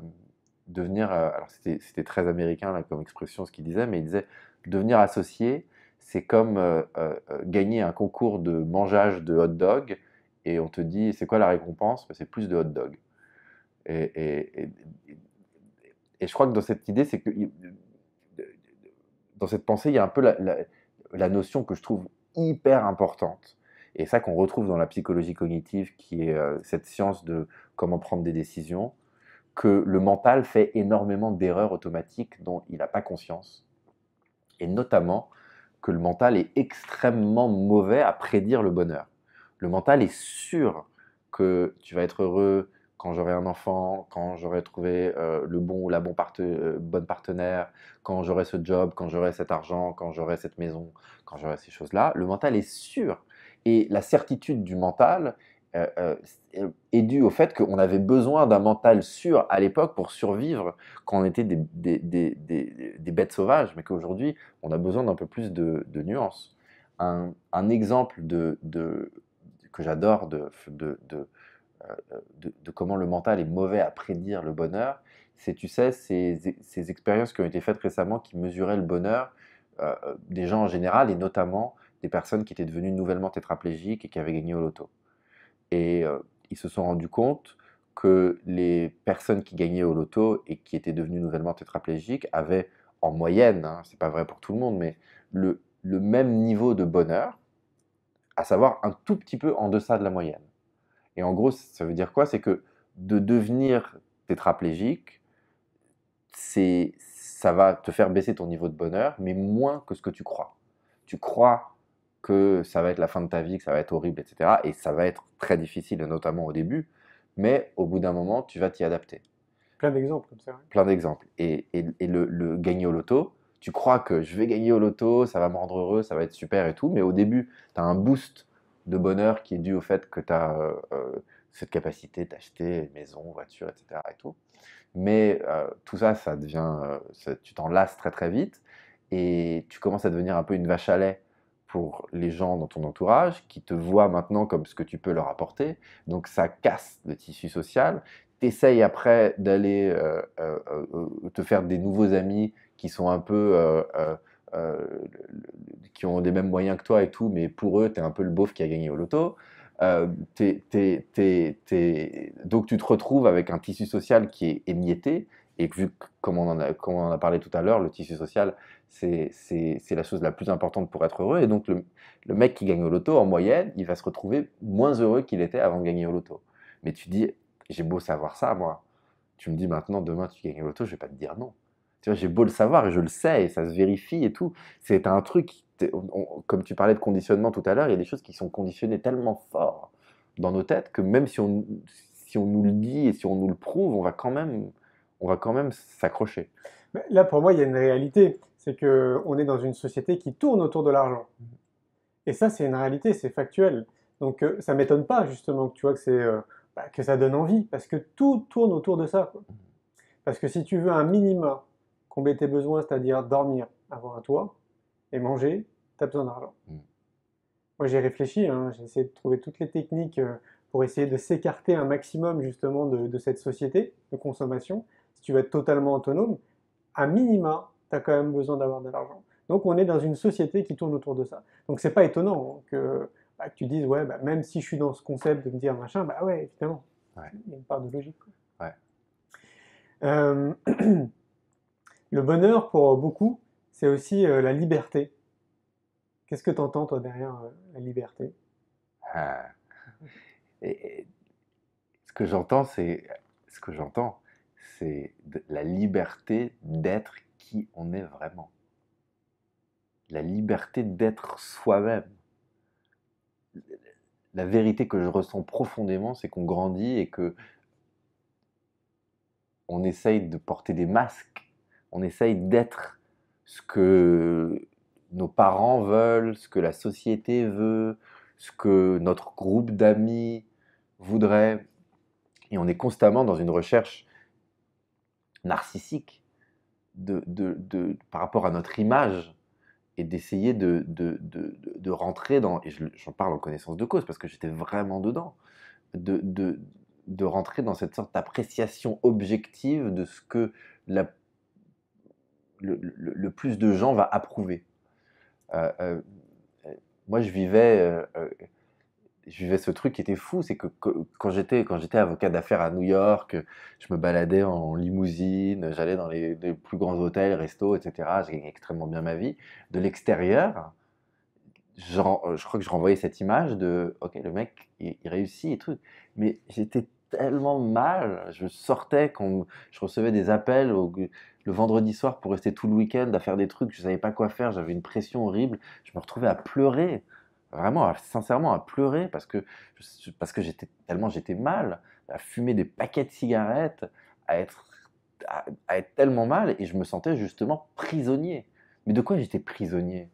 devenir, alors c'était très américain là, comme expression ce qu'ils disaient, mais ils disaient, devenir associé, c'est comme gagner un concours de mangeage de hot dog, et on te dit, c'est quoi la récompense? Ben, c'est plus de hot dog. Et, et, et, et je crois que dans cette idée, c'est que dans cette pensée, il y a un peu la notion que je trouve hyper importante. Et ça qu'on retrouve dans la psychologie cognitive, qui est cette science de comment prendre des décisions, que le mental fait énormément d'erreurs automatiques dont il n'a pas conscience. Et notamment que le mental est extrêmement mauvais à prédire le bonheur. Le mental est sûr que tu vas être heureux quand j'aurai un enfant, quand j'aurai trouvé le bon ou la bonne partenaire, quand j'aurai ce job, quand j'aurai cet argent, quand j'aurai cette maison, quand j'aurai ces choses-là. Le mental est sûr. Et la certitude du mental euh, euh, est due au fait qu'on avait besoin d'un mental sûr à l'époque pour survivre quand on était des bêtes sauvages, mais qu'aujourd'hui, on a besoin d'un peu plus de nuances. Un exemple que j'adore de comment le mental est mauvais à prédire le bonheur, c'est, tu sais, ces expériences qui ont été faites récemment qui mesuraient le bonheur des gens en général et notamment des personnes qui étaient devenues nouvellement tétraplégiques et qui avaient gagné au loto. Et ils se sont rendus compte que les personnes qui gagnaient au loto et qui étaient devenues nouvellement tétraplégiques avaient en moyenne, hein, c'est pas vrai pour tout le monde, mais le même niveau de bonheur, à savoir un tout petit peu en deçà de la moyenne. Et en gros, ça veut dire quoi? C'est que de devenir tétraplégique, ça va te faire baisser ton niveau de bonheur, mais moins que ce que tu crois. Tu crois que ça va être la fin de ta vie, que ça va être horrible, etc. Et ça va être très difficile, notamment au début, mais au bout d'un moment, tu vas t'y adapter. Plein d'exemples comme ça. Plein d'exemples. Et le gagner au loto, tu crois que je vais gagner au loto, ça va me rendre heureux, ça va être super et tout, mais au début, tu as un boost de bonheur qui est dû au fait que tu as cette capacité d'acheter maison, voiture, etc. Et tout. Mais tout ça, ça devient, tu t'en lasses très très vite et tu commences à devenir un peu une vache à lait pour les gens dans ton entourage qui te voient maintenant comme ce que tu peux leur apporter. Donc ça casse le tissu social. Tu essayes après d'aller te faire des nouveaux amis qui sont un peu euh, qui ont les mêmes moyens que toi et tout, mais pour eux, tu es un peu le beauf qui a gagné au loto. Donc tu te retrouves avec un tissu social qui est émietté, et vu que, comme on en a parlé tout à l'heure, le tissu social, c'est la chose la plus importante pour être heureux, et donc le mec qui gagne au loto, en moyenne, il va se retrouver moins heureux qu'il était avant de gagner au loto. Mais tu dis, j'ai beau savoir ça, moi, tu me dis maintenant, demain tu gagnes au loto, je vais pas te dire non. Tu vois, j'ai beau le savoir et je le sais et ça se vérifie et tout. C'est un truc, comme tu parlais de conditionnement tout à l'heure, il y a des choses qui sont conditionnées tellement fort dans nos têtes que même si on nous le dit et si on nous le prouve, on va quand même s'accrocher. Mais là, pour moi, il y a une réalité. C'est qu'on est dans une société qui tourne autour de l'argent. Et ça, c'est une réalité, c'est factuel. Donc, ça m'étonne pas, justement, que tu vois que que ça donne envie, parce que tout tourne autour de ça, quoi. Parce que si tu veux un minima combler tes besoins, c'est-à-dire dormir, avoir un toit et manger, tu as besoin d'argent. Mm. Moi, j'ai réfléchi, hein, j'ai essayé de trouver toutes les techniques pour essayer de s'écarter un maximum justement de cette société de consommation. Si tu veux être totalement autonome, à minima, tu as quand même besoin d'avoir de l'argent. Donc on est dans une société qui tourne autour de ça. Donc c'est pas étonnant que tu dises, ouais, bah, même si je suis dans ce concept de me dire machin, bah ouais, évidemment, Ouais. il y a une part de logique, quoi. Ouais. Euh, le bonheur, pour beaucoup, c'est aussi la liberté. Qu'est-ce que tu entends, toi, derrière la liberté? Ah. Et ce que j'entends, c'est la liberté d'être qui on est vraiment. La liberté d'être soi-même. La vérité que je ressens profondément, c'est qu'on grandit et que on essaye de porter des masques. On essaye d'être ce que nos parents veulent, ce que la société veut, ce que notre groupe d'amis voudrait. Et on est constamment dans une recherche narcissique par rapport à notre image et d'essayer de rentrer dans, et j'en parle en connaissance de cause parce que j'étais vraiment dedans, de, de, de rentrer dans cette sorte d'appréciation objective de ce que le plus de gens va approuver. Euh, euh, Moi, je vivais ce truc qui était fou, c'est que quand j'étais avocat d'affaires à New York, je me baladais en limousine, j'allais dans les plus grands hôtels, restos, etc. J'ai gagné extrêmement bien ma vie. De l'extérieur, je crois que je renvoyais cette image de, ok, le mec, il réussit et tout. Mais j'étais tellement mal. Je sortais quand je recevais des appels le vendredi soir pour rester tout le week-end à faire des trucs. Je savais pas quoi faire. J'avais une pression horrible. Je me retrouvais à pleurer. Vraiment, sincèrement, à pleurer parce que j'étais mal, à fumer des paquets de cigarettes, à être, à être tellement mal et je me sentais justement prisonnier. Mais de quoi j'étais prisonnier?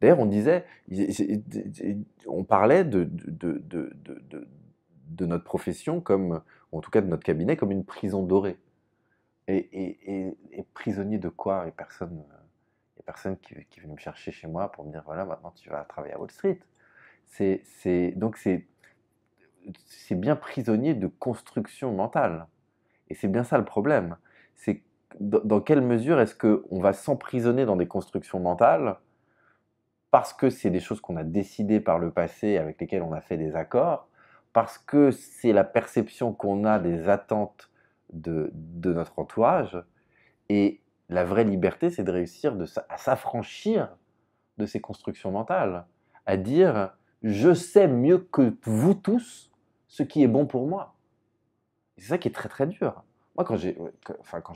D'ailleurs, on disait, on parlait de notre profession comme, ou en tout cas de notre cabinet, comme une prison dorée. Et prisonnier de quoi? Il y a personne qui est venu me chercher chez moi pour me dire, voilà, maintenant tu vas travailler à Wall Street. Donc c'est bien prisonnier de construction mentale. Et c'est bien ça le problème. C'est dans quelle mesure est-ce qu'on va s'emprisonner dans des constructions mentales parce que c'est des choses qu'on a décidées par le passé, avec lesquelles on a fait des accords, parce que c'est la perception qu'on a des attentes de notre entourage. Et la vraie liberté, c'est de réussir à s'affranchir de ces constructions mentales, à dire je sais mieux que vous tous ce qui est bon pour moi. Et c'est ça qui est très très dur. Moi, quand j'ai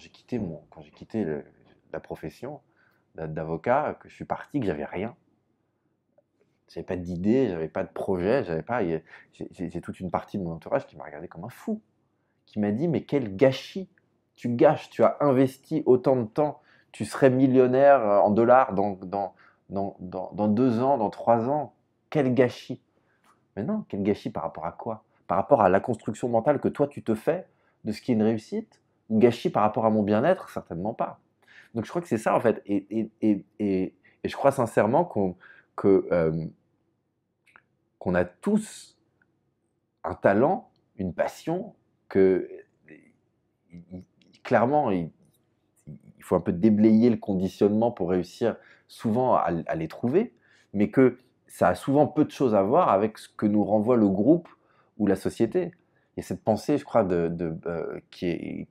quitté la profession d'avocat, que je suis parti, que j'avais rien, j'avais pas d'idée, j'avais pas de projet, j'ai toute une partie de mon entourage qui m'a regardé comme un fou, qui m'a dit mais quel gâchis, tu gâches, tu as investi autant de temps, tu serais millionnaire en dollars dans 2 ans, dans 3 ans, quel gâchis. Mais non, quel gâchis par rapport à quoi? Par rapport à la construction mentale que toi tu te fais de ce qui est une réussite? Gâchis par rapport à mon bien-être? Certainement pas. Donc je crois que c'est ça en fait, et je crois sincèrement que, qu'on a tous un talent, une passion, que clairement, il faut un peu déblayer le conditionnement pour réussir souvent à les trouver, mais que ça a souvent peu de choses à voir avec ce que nous renvoie le groupe ou la société. Il y a cette pensée, je crois, je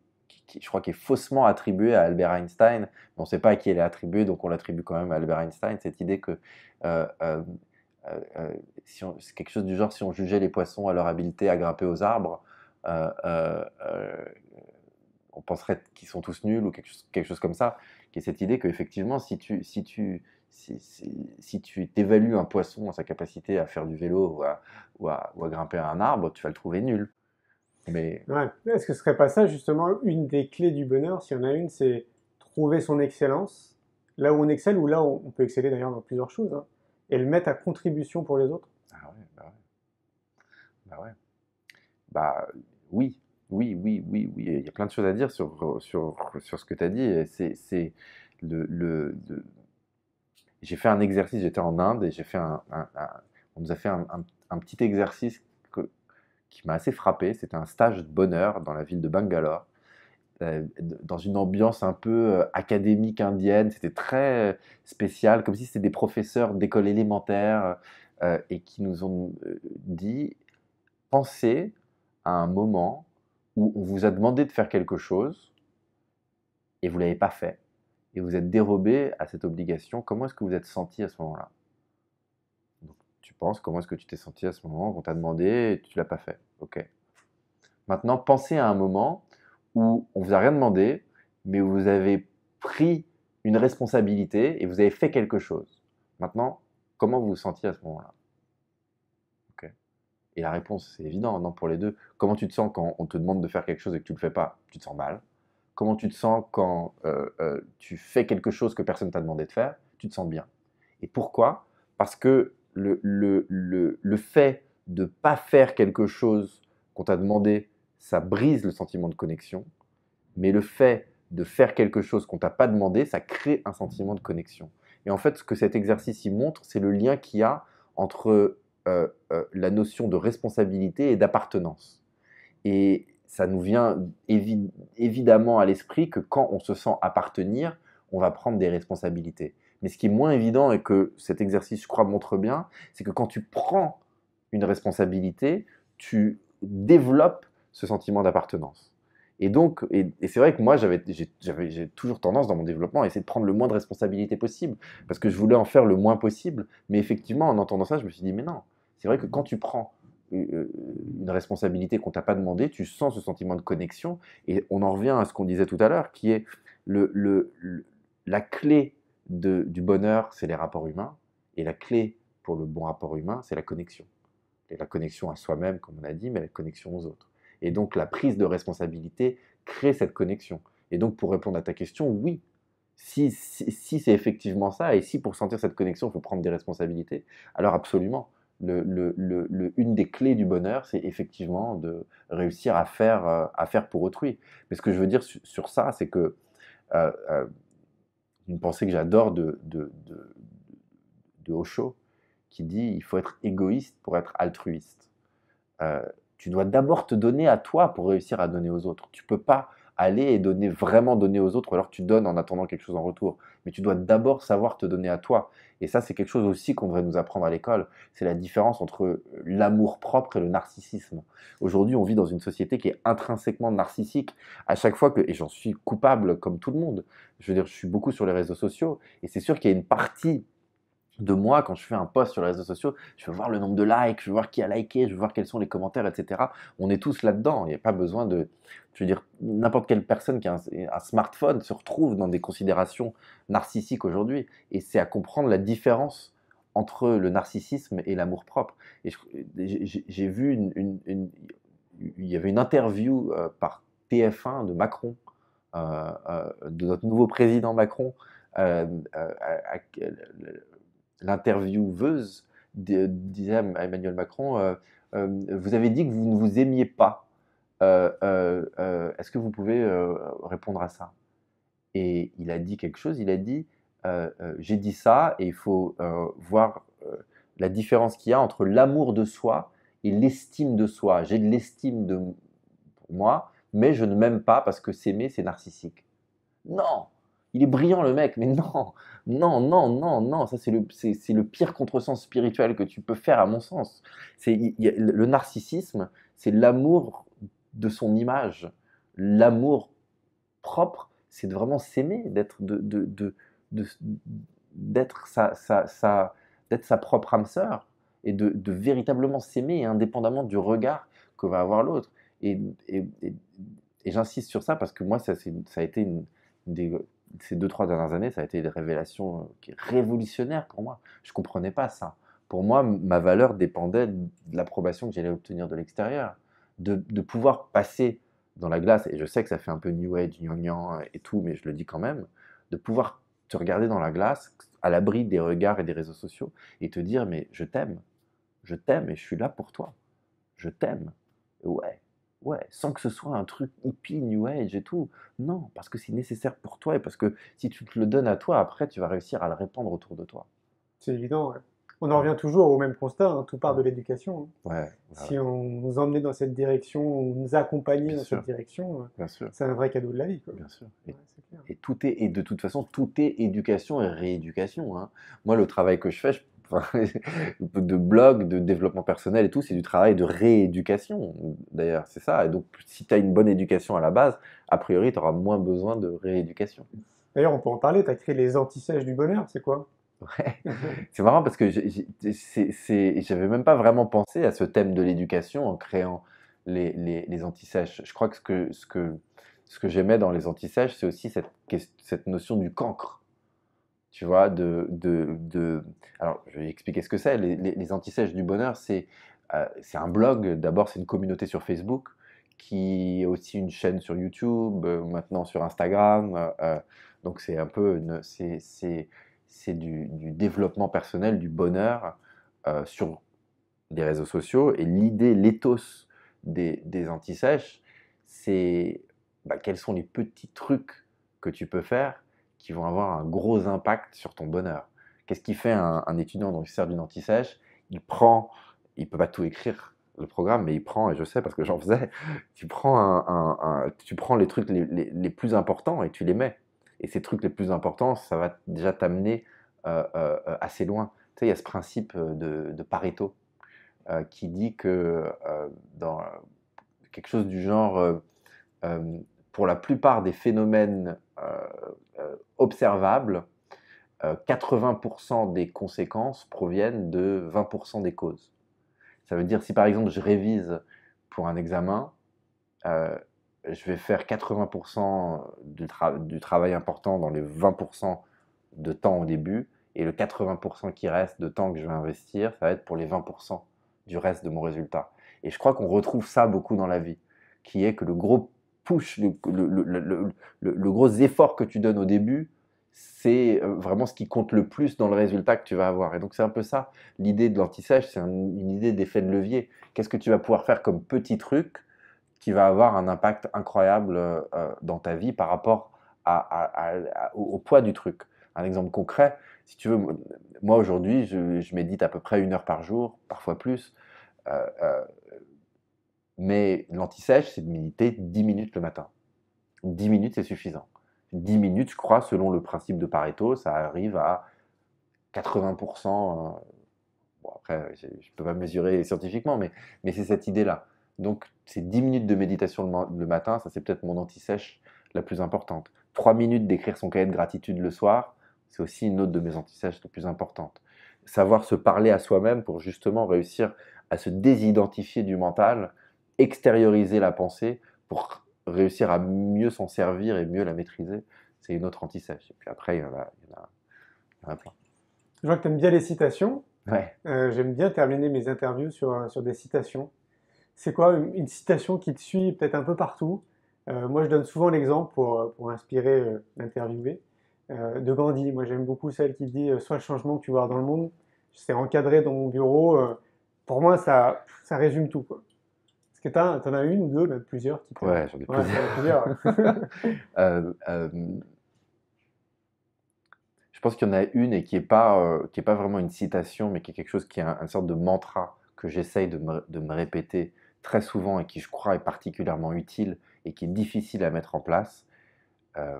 crois, qui est faussement attribuée à Albert Einstein. On ne sait pas à qui elle est attribuée, donc on l'attribue quand même à Albert Einstein, cette idée que euh, euh, c'est quelque chose du genre, si on jugeait les poissons à leur habileté à grimper aux arbres, euh, euh, euh, on penserait qu'ils sont tous nuls ou quelque chose comme ça, qui est cette idée qu'effectivement, si tu t'évalues un poisson à sa capacité à faire du vélo ou à grimper à un arbre, tu vas le trouver nul. Mais Ouais. Est-ce que ce serait pas ça justement une des clés du bonheur? S'il y en a une, c'est trouver son excellence, là où on excelle, ou là où on peut exceller d'ailleurs dans plusieurs choses, hein, et le mettre à contribution pour les autres. ah ouais, bah ouais. Bah oui, oui. Il y a plein de choses à dire sur ce que tu as dit. Et c'est le- J'ai fait un exercice, j'étais en Inde et on nous a fait un petit exercice qui m'a assez frappé. C'était un stage de bonheur dans la ville de Bangalore, dans une ambiance un peu académique indienne. C'était très spécial, comme si c'était des professeurs d'école élémentaire et qui nous ont dit, pensez à un moment où on vous a demandé de faire quelque chose et vous ne l'avez pas fait et vous êtes dérobé à cette obligation. Comment est-ce que vous êtes senti à ce moment-là? Donc, tu penses, comment est-ce que tu t'es senti à ce moment où on t'a demandé et tu ne l'as pas fait? Ok. Maintenant, pensez à un moment où on vous a rien demandé, mais où vous avez pris une responsabilité et vous avez fait quelque chose. Maintenant, comment vous vous sentiez à ce moment-là? Ok. Et la réponse, c'est évident, non, pour les deux. Comment tu te sens quand on te demande de faire quelque chose et que tu ne le fais pas? Tu te sens mal. Comment tu te sens quand tu fais quelque chose que personne ne t'a demandé de faire? Tu te sens bien. Et pourquoi? Parce que le fait de ne pas faire quelque chose qu'on t'a demandé, ça brise le sentiment de connexion. Mais le fait de faire quelque chose qu'on t'a pas demandé, ça crée un sentiment de connexion. Et en fait, ce que cet exercice y montre, c'est le lien qu'il y a entre la notion de responsabilité et d'appartenance. Et ça nous vient évidemment à l'esprit que quand on se sent appartenir, on va prendre des responsabilités. Mais ce qui est moins évident et que cet exercice, je crois, montre bien, c'est que quand tu prends une responsabilité, tu développes ce sentiment d'appartenance. Et donc, et c'est vrai que moi, j'ai toujours tendance dans mon développement à essayer de prendre le moins de responsabilités possible, parce que je voulais en faire le moins possible. Mais effectivement, en entendant ça, je me suis dit, mais non, c'est vrai que quand tu prends une responsabilité qu'on t'a pas demandé, tu sens ce sentiment de connexion. Et on en revient à ce qu'on disait tout à l'heure, qui est la clé du bonheur, c'est les rapports humains. Et la clé pour le bon rapport humain, c'est la connexion. Et la connexion à soi-même, comme on a dit, mais la connexion aux autres. Et donc la prise de responsabilité crée cette connexion. Et donc pour répondre à ta question, oui, si c'est effectivement ça, et si pour sentir cette connexion, il faut prendre des responsabilités, alors absolument. Une des clés du bonheur, c'est effectivement de réussir à faire pour autrui. Mais ce que je veux dire sur ça, c'est que euh, euh, une pensée que j'adore de Osho, qui dit il faut être égoïste pour être altruiste. Euh, Tu dois d'abord te donner à toi pour réussir à donner aux autres. Tu ne peux pas aller et vraiment donner aux autres, ou alors tu donnes en attendant quelque chose en retour. Mais tu dois d'abord savoir te donner à toi. Et ça, c'est quelque chose aussi qu'on devrait nous apprendre à l'école. C'est la différence entre l'amour-propre et le narcissisme. Aujourd'hui, on vit dans une société qui est intrinsèquement narcissique. À chaque fois que, et j'en suis coupable comme tout le monde, je veux dire, je suis beaucoup sur les réseaux sociaux, et c'est sûr qu'il y a une partie de moi, quand je fais un post sur les réseaux sociaux, je veux voir le nombre de likes, je veux voir qui a liké, je veux voir quels sont les commentaires, etc. On est tous là-dedans. Il n'y a pas besoin de. Je veux dire, n'importe quelle personne qui a un smartphone se retrouve dans des considérations narcissiques aujourd'hui. Et c'est à comprendre la différence entre le narcissisme et l'amour-propre. Et j'ai vu il y avait une interview par TF1 de Macron, de notre nouveau président Macron, euh, euh, à- à- l'intervieweuse disait à Emmanuel Macron, vous avez dit que vous ne vous aimiez pas. Est-ce que vous pouvez répondre à ça? Et il a dit quelque chose, il a dit, j'ai dit ça et il faut voir la différence qu'il y a entre l'amour de soi et l'estime de soi. J'ai de l'estime pour moi, mais je ne m'aime pas parce que s'aimer, c'est narcissique. Non, il est brillant le mec, mais non, non, non, non, non, ça c'est le pire contresens spirituel que tu peux faire à mon sens. Le narcissisme, c'est l'amour de son image. L'amour propre, c'est de vraiment s'aimer, de- d'être d'être sa propre âme sœur et de véritablement s'aimer indépendamment du regard que va avoir l'autre. Et, et, et- et j'insiste sur ça parce que moi, ça a été des, ces 2, 3 dernières années, ça a été une révélation qui est révolutionnaire pour moi. Je ne comprenais pas ça. Pour moi, ma valeur dépendait de l'approbation que j'allais obtenir de l'extérieur. De pouvoir passer dans la glace, et je sais que ça fait un peu New Age, gnangnan et tout, mais je le dis quand même, de pouvoir te regarder dans la glace, à l'abri des regards et des réseaux sociaux, et te dire, mais je t'aime et je suis là pour toi. Je t'aime. Ouais, ouais, sans que ce soit un truc hippie, New Age et tout. Non, parce que c'est nécessaire pour toi et parce que si tu te le donnes à toi, après, tu vas réussir à le répandre autour de toi. C'est évident, ouais. On en Ouais, revient toujours au même constat, hein, tout part ouais, de l'éducation, hein. ouais, Si on nous emmenait dans cette direction, ou nous accompagnait bien dans cette sûr, direction, bien sûr, c'est un vrai cadeau de la vie, quoi. bien sûr. Ouais, c'est clair. Et de toute façon, tout est éducation et rééducation, hein. Moi, le travail que je fais, enfin, de blog, de développement personnel et tout, c'est du travail de rééducation, d'ailleurs, c'est ça. Et donc, si tu as une bonne éducation à la base, a priori, tu auras moins besoin de rééducation. D'ailleurs, on peut en parler, tu as créé les anti-sèches du bonheur, c'est quoi? Ouais. C'est marrant parce que j'avais même pas vraiment pensé à ce thème de l'éducation en créant les antisèches. Je crois que ce que j'aimais dans les antisèches, c'est aussi cette notion du cancre. Tu vois, Alors, je vais expliquer ce que c'est. Les antisèches du bonheur, c'est un blog. D'abord, c'est une communauté sur Facebook qui est aussi une chaîne sur YouTube, maintenant sur Instagram. Donc, c'est un peu c'est du développement personnel, du bonheur sur des réseaux sociaux. Et l'idée, l'éthos des antisèches, c'est quels sont les petits trucs que tu peux faire qui vont avoir un gros impact sur ton bonheur. Qu'est-ce qui fait un étudiant dont il sert d'une anti-sèche? Il peut pas tout écrire, le programme, mais il prend, et je sais parce que j'en faisais, tu prends les trucs les plus importants et tu les mets. Et ces trucs les plus importants, ça va déjà t'amener assez loin. Tu sais, il y a ce principe de Pareto qui dit que dans quelque chose du genre, pour la plupart des phénomènes observables, 80% des conséquences proviennent de 20% des causes. Ça veut dire si par exemple je révise pour un examen, je vais faire 80% du travail important dans les 20% de temps au début, et le 80% qui reste de temps que je vais investir, ça va être pour les 20% du reste de mon résultat. Et je crois qu'on retrouve ça beaucoup dans la vie, qui est que le gros push, le gros effort que tu donnes au début, c'est vraiment ce qui compte le plus dans le résultat que tu vas avoir. Et donc c'est un peu ça, l'idée de l'anti-sèche, c'est une idée d'effet de levier. Qu'est-ce que tu vas pouvoir faire comme petit truc qui va avoir un impact incroyable dans ta vie par rapport au poids du truc. Un exemple concret, si tu veux, moi aujourd'hui, je médite à peu près 1 heure par jour, parfois plus, euh, euh, mais l'anti-sèche, c'est de méditer 10 minutes le matin. 10 minutes, c'est suffisant. 10 minutes, je crois, selon le principe de Pareto, ça arrive à 80%. Bon, après, je ne peux pas mesurer scientifiquement, mais c'est cette idée-là. Donc, c'est 10 minutes de méditation le matin, ça c'est peut-être mon anti-sèche la plus importante. 3 minutes d'écrire son cahier de gratitude le soir, c'est aussi une autre de mes anti-sèches les plus importantes. Savoir se parler à soi-même pour justement réussir à se désidentifier du mental, extérioriser la pensée pour réussir à mieux s'en servir et mieux la maîtriser, c'est une autre anti-sèche. Et puis après, il y en a plein. Je vois que tu aimes bien les citations. Ouais. J'aime bien terminer mes interviews sur des citations. C'est quoi une citation qui te suit peut-être un peu partout? Moi, je donne souvent l'exemple pour inspirer l'interviewé de Gandhi. Moi, j'aime beaucoup celle qui dit Sois le changement que tu veux voir dans le monde. C'est encadré dans mon bureau. Pour moi, ça résume tout, quoi. Est-ce que t'en as une ou deux, même plusieurs qui te... Ouais, j'en ai Ouais, plusieurs. t'en as plusieurs. Euh, euh, je pense qu'il y en a une et qui est pas vraiment une citation, mais qui est quelque chose qui est une sorte de mantra que j'essaye de me répéter très souvent et qui, je crois, est particulièrement utile et qui est difficile à mettre en place, euh,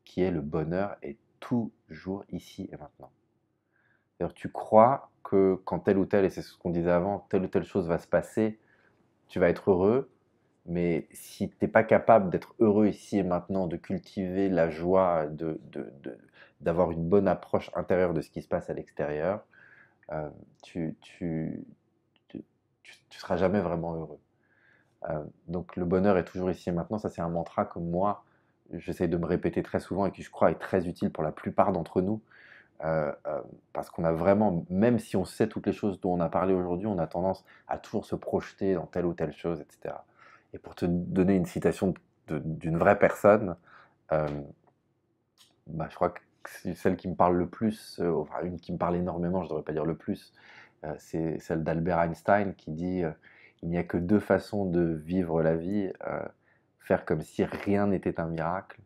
qui est le bonheur est toujours ici et maintenant. C'est-à-dire, tu crois que quand telle ou telle, et c'est ce qu'on disait avant, telle ou telle chose va se passer, tu vas être heureux, mais si tu n'es pas capable d'être heureux ici et maintenant, de cultiver la joie, d'avoir une bonne approche intérieure de ce qui se passe à l'extérieur, euh, tu seras jamais vraiment heureux. Donc le bonheur est toujours ici et maintenant, ça c'est un mantra que moi, j'essaie de me répéter très souvent et qui je crois est très utile pour la plupart d'entre nous. Parce qu'on a vraiment, même si on sait toutes les choses dont on a parlé aujourd'hui, on a tendance à toujours se projeter dans telle ou telle chose, etc. Et pour te donner une citation d'une vraie personne, euh, bah, je crois que c'est celle qui me parle le plus, enfin une qui me parle énormément, je ne devrais pas dire le plus, c'est celle d'Albert Einstein qui dit il n'y a que 2 façons de vivre la vie, faire comme si rien n'était un miracle,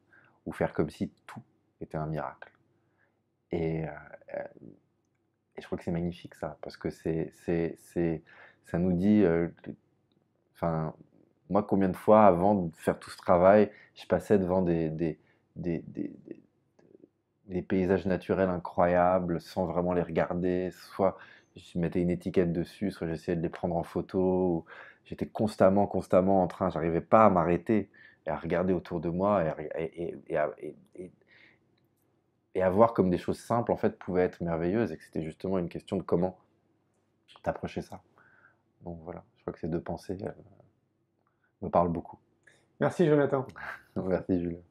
ou faire comme si tout était un miracle. Et, et je crois que c'est magnifique ça, parce que ça nous dit, enfin, moi combien de fois avant de faire tout ce travail, je passais devant des, des- des- des paysages naturels incroyables sans vraiment les regarder, soit je mettais une étiquette dessus, soit j'essayais de les prendre en photo, ou j'étais constamment en train, j'arrivais pas à m'arrêter et à regarder autour de moi et à voir comme des choses simples en fait pouvaient être merveilleuses et que c'était justement une question de comment t'approcher ça. Donc voilà, je crois que ces 2 pensées me parlent beaucoup. Merci, Jonathan. Merci Jules.